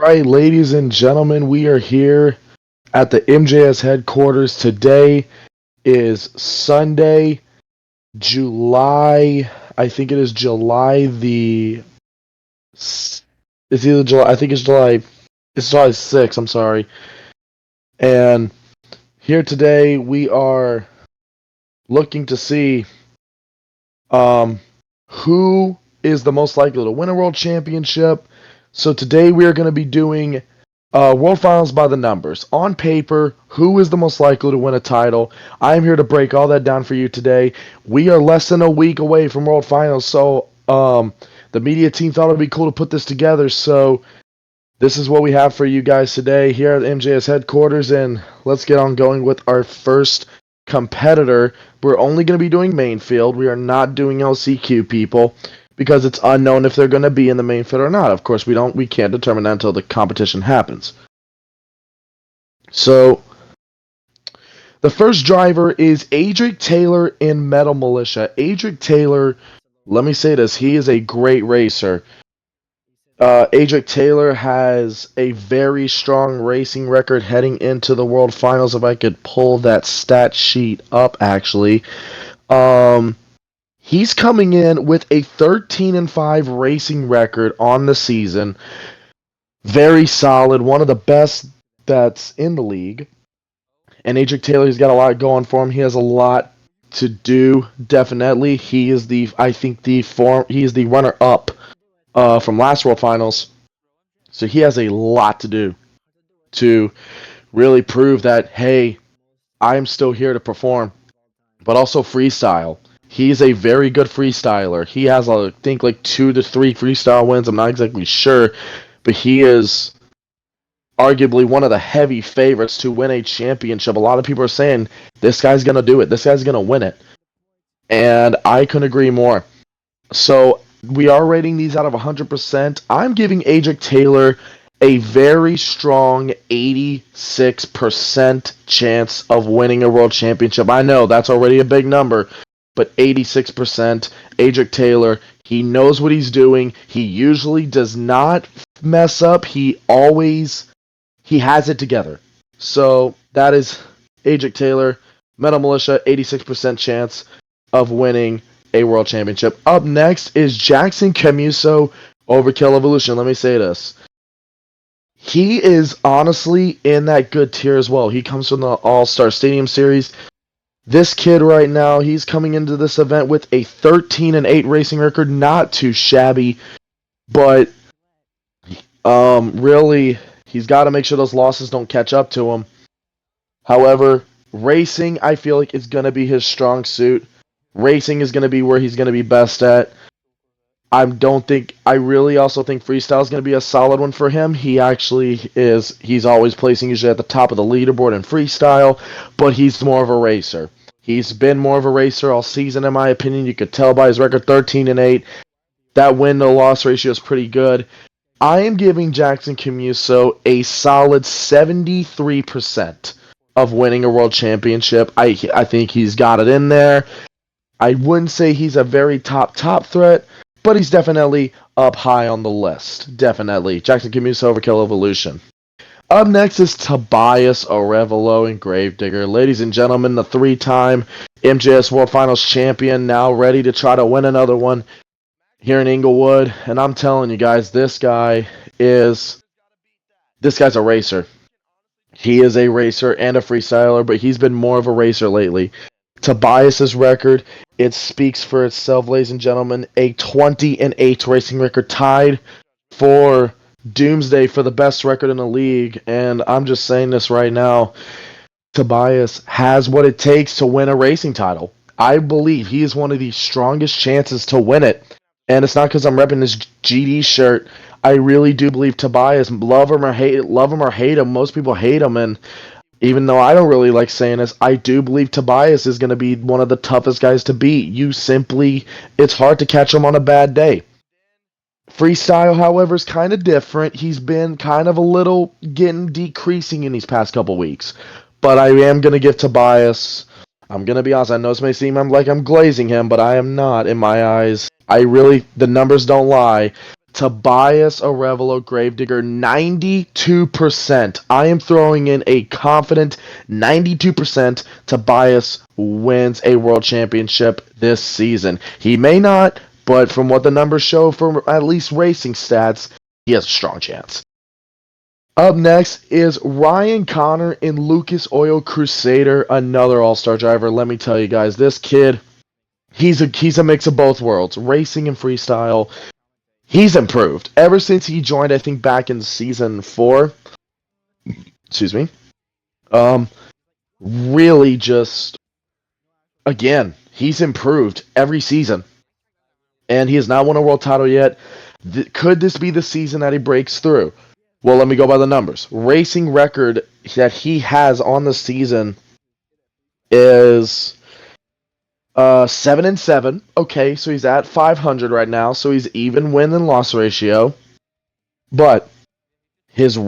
right, ladies and gentlemen, we are here at the MJS headquarters. Today is Sunday, July. I think it is July the. It's either July. I think it's July. It's July 6th. I'm sorry. And here today we are looking to see who is the most likely to win a world championship. So today we are going to be doing World Finals by the numbers. On paper, who is the most likely to win a title? I'm here to break all that down for you today. We are less than a week away from World Finals, so the media team thought it would be cool to put this together. So this is what we have for you guys today here at MJS headquarters, and let's get on going with our first competitor. We're only going to be doing main field. We are not doing LCQ, people, because it's unknown if they're going to be in the main field or not. Of course, we can't determine that until the competition happens. So the first driver is Adric Taylor in Metal Militia. Adric Taylor, let me say this, he is a great racer. Adric Taylor has a very strong racing record heading into the World Finals. If I could pull that stat sheet up, actually. He's coming in with a 13-5 racing record on the season. Very solid, one of the best that's in the league. And Adric Taylor, he's got a lot going for him. He has a lot to do, definitely. He is the runner-up from last World Finals. So he has a lot to do to really prove that, hey, I'm still here to perform. But also freestyle. He's a very good freestyler. He has, I think, like 2 to 3 freestyle wins. I'm not exactly sure. But he is arguably one of the heavy favorites to win a championship. A lot of people are saying, this guy's going to do it. This guy's going to win it. And I couldn't agree more. So we are rating these out of 100%. I'm giving Adric Taylor a very strong 86% chance of winning a world championship. I know that's already a big number, but 86%. Adric Taylor, he knows what he's doing. He usually does not mess up. He has it together. So that is Adric Taylor, Metal Militia, 86% chance of winning a world championship. Up next is Jackson Camuso, Overkill Evolution. Let me say this. He is honestly in that good tier as well. He comes from the All-Star Stadium Series. This kid right now, he's coming into this event with a 13-8 racing record. Not too shabby, but really, he's got to make sure those losses don't catch up to him. However, racing, I feel like, is going to be his strong suit. Racing is going to be where he's going to be best at. I really also think freestyle is going to be a solid one for him. He actually is, he's always placing usually at the top of the leaderboard in freestyle, but he's more of a racer. He's been more of a racer all season, in my opinion. You could tell by his record, 13-8. That win-to-loss ratio is pretty good. I am giving Jackson Camuso a solid 73% of winning a world championship. I think he's got it in there. I wouldn't say he's a very top threat, but he's definitely up high on the list. Definitely. Jackson Camuso, Overkill Evolution. Up next is Tobias Arevalo in Gravedigger. Ladies and gentlemen, the 3-time MJS World Finals champion, now ready to try to win another one here in Inglewood. And I'm telling you guys, this guy's a racer. He is a racer and a freestyler, but he's been more of a racer lately. Tobias's record, it speaks for itself, ladies and gentlemen. A 20-8 racing record, tied for Doomsday for the best record in the league. And I'm just saying this right now, Tobias has what it takes to win a racing title. I believe he is one of the strongest chances to win it. And it's not because I'm repping this GD shirt. I really do believe Tobias, love him or hate him, most people hate him, and even though I don't really like saying this, I do believe Tobias is going to be one of the toughest guys to beat. It's hard to catch him on a bad day. Freestyle, however, is kind of different. He's been kind of a little decreasing in these past couple weeks. But I am going to give Tobias, I'm going to be honest, I know this may seem like I'm glazing him, but I am not in my eyes. The numbers don't lie. Tobias Arevalo Gravedigger, 92%. I am throwing in a confident 92% Tobias wins a world championship this season. He may not, but from what the numbers show from at least racing stats, he has a strong chance. Up next is Ryan Connor in Lucas Oil Crusader, another all-star driver. Let me tell you guys, this kid, he's a mix of both worlds, racing and freestyle. He's improved ever since he joined, I think back in season 4. Excuse me. Really just, again, he's improved every season. And he has not won a world title yet. Could this be the season that he breaks through? Well, let me go by the numbers. Racing record that he has on the season is 7-7. Okay, so he's at 500 right now, so he's even win and loss ratio. But let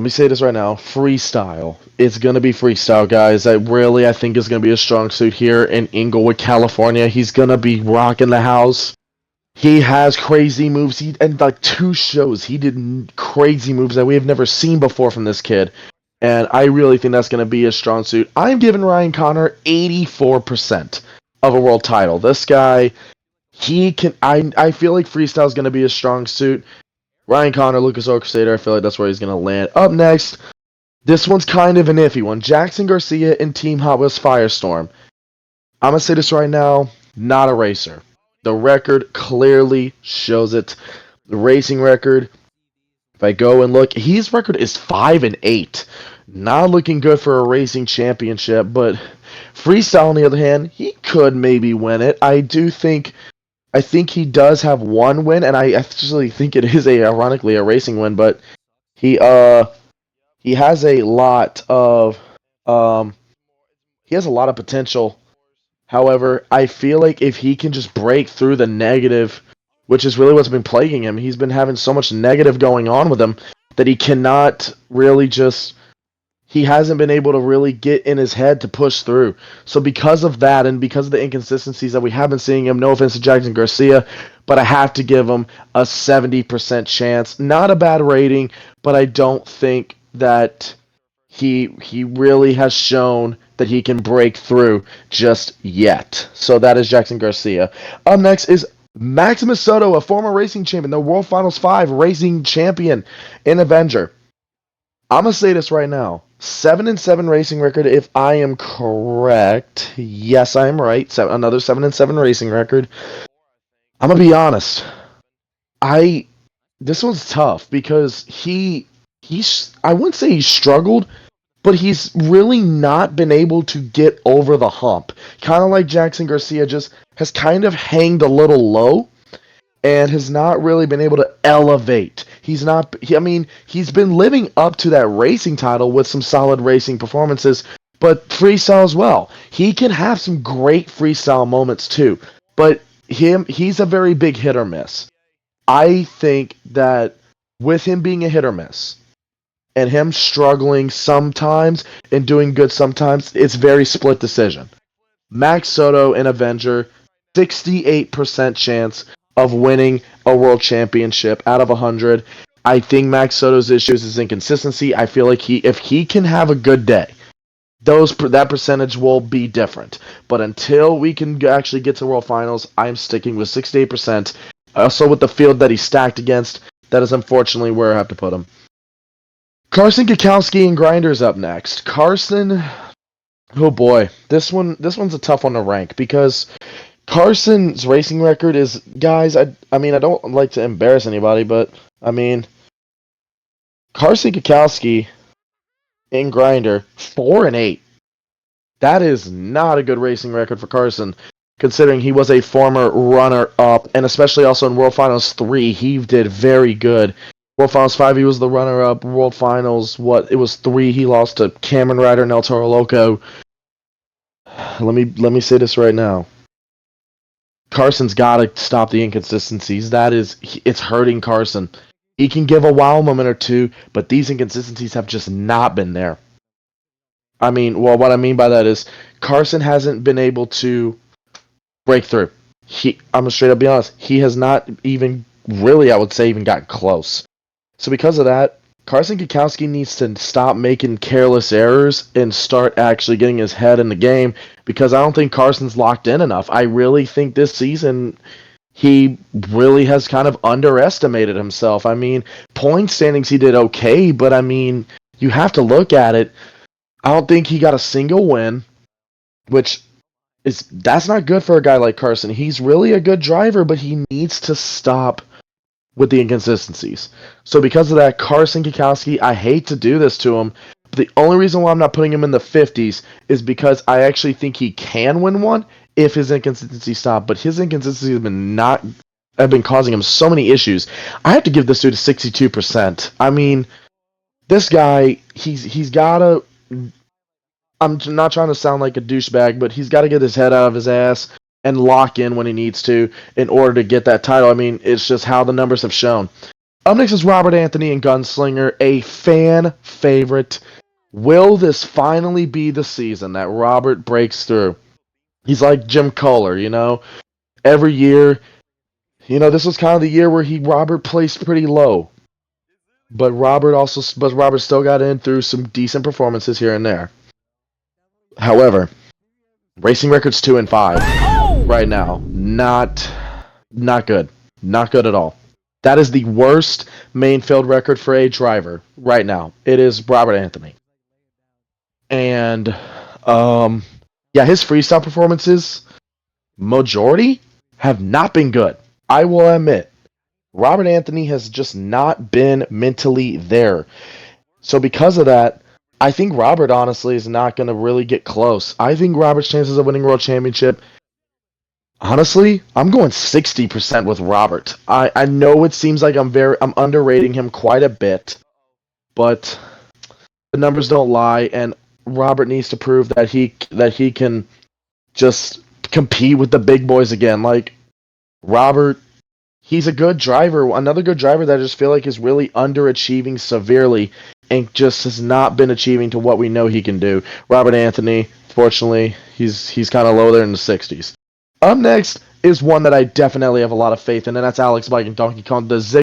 me say this right now, freestyle. It's going to be freestyle, guys. I think is going to be a strong suit here in Inglewood, California. He's going to be rocking the house. He has crazy moves. And like 2 shows, he did crazy moves that we have never seen before from this kid. And I really think that's going to be a strong suit. I'm giving Ryan Connor 84% of a world title. This guy, he can. I feel like freestyle is going to be a strong suit. Ryan Connor, Lucas Oil Crusader, I feel like that's where he's going to land. Up next, this one's kind of an iffy one. Jackson Garcia in Team Hot Wheels Firestorm. I'm going to say this right now, not a racer. The record clearly shows it. The racing record, if I go and look, his record is 5-8. Not looking good for a racing championship, but freestyle on the other hand, he could maybe win it. I think he does have 1 win, and I actually think it is ironically a racing win, but he has a lot of potential. However, I feel like if he can just break through the negative, which is really what's been plaguing him, he's been having so much negative going on with him that he cannot really he hasn't been able to really get in his head to push through. So because of that and because of the inconsistencies that we have been seeing him, no offense to Jackson Garcia, but I have to give him a 70% chance. Not a bad rating, but I don't think that he really has shown that he can break through just yet. So that is Jackson Garcia. Up next is Maximus Soto, a former racing champion, the World Finals 5 racing champion in Avenger. I'm going to say this right now. 7-7 racing record, if I am correct. Yes, I am right. Another 7-7 racing record. I'm going to be honest. This one's tough because I wouldn't say he struggled, but he's really not been able to get over the hump. Kind of like Jackson Garcia just has kind of hanged a little low and has not really been able to elevate. He's been living up to that racing title with some solid racing performances, but freestyle as well. He can have some great freestyle moments too, but he's a very big hit or miss. I think that with him being a hit or miss, and him struggling sometimes and doing good sometimes, it's very split decision. Max Soto in Avenger, 68% chance of winning a world championship out of 100. I think Max Soto's issues is inconsistency. I feel like if he can have a good day, that percentage will be different. But until we can actually get to World Finals, I'm sticking with 68%. Also with the field that he's stacked against, that is unfortunately where I have to put him. Carson Kukowski and Grinders up next. Carson, oh boy, this one's a tough one to rank because Carson's racing record is, guys, I don't like to embarrass anybody, but Carson Kukowski in Grinder, 4-8. That is not a good racing record for Carson, considering he was a former runner-up, and especially also in World Finals 3, he did very good. World Finals 5, he was the runner-up. World Finals, it was 3, he lost to Cameron Ryder and El Toro Loco. Let me say this right now. Carson's got to stop the inconsistencies. It's hurting Carson. He can give a wow moment or two, but these inconsistencies have just not been there. What I mean by that is Carson hasn't been able to break through. I'm straight up be honest, he has not even really, I would say, even got close. So because of that, Carson Kukowski needs to stop making careless errors and start actually getting his head in the game, because I don't think Carson's locked in enough. I really think this season he really has kind of underestimated himself. I mean, point standings he did okay, but I mean, you have to look at it. I don't think he got a single win, which that's not good for a guy like Carson. He's really a good driver, but he needs to stop with the inconsistencies. So because of that, Carson Kukowski, I hate to do this to him, but the only reason why I'm not putting him in the 50s is because I actually think he can win one if his inconsistencies stop. But his inconsistencies have been causing him so many issues. I have to give this dude a 62%. I mean, this guy, he's gotta. I'm not trying to sound like a douchebag, but he's got to get his head out of his ass and lock in when he needs to in order to get that title. I mean, it's just how the numbers have shown. Up next is Robert Anthony in Gunslinger, a fan favorite. Will this finally be the season that Robert breaks through? He's like Jim Kohler, Every year, this was kind of the year where Robert placed pretty low. But Robert still got in through some decent performances here and there. However, racing records 2-5 right now. Not good. Not good at all. That is the worst main field record for a driver right now. It is Robert Anthony. And his freestyle performances, majority, have not been good. I will admit. Robert Anthony has just not been mentally there. So because of that, I think Robert honestly is not going to really get close. I think Robert's chances of winning World Championship, honestly, I'm going 60% with Robert. I know it seems like I'm underrating him quite a bit, but the numbers don't lie, and Robert needs to prove that he can just compete with the big boys again. Like Robert, he's a good driver, another good driver that I just feel like is really underachieving severely and just has not been achieving to what we know he can do. Robert Anthony, fortunately, he's kind of low there in the 60s. Up next is one that I definitely have a lot of faith in, and that's Alex Bike and Donkey Kong, the Zig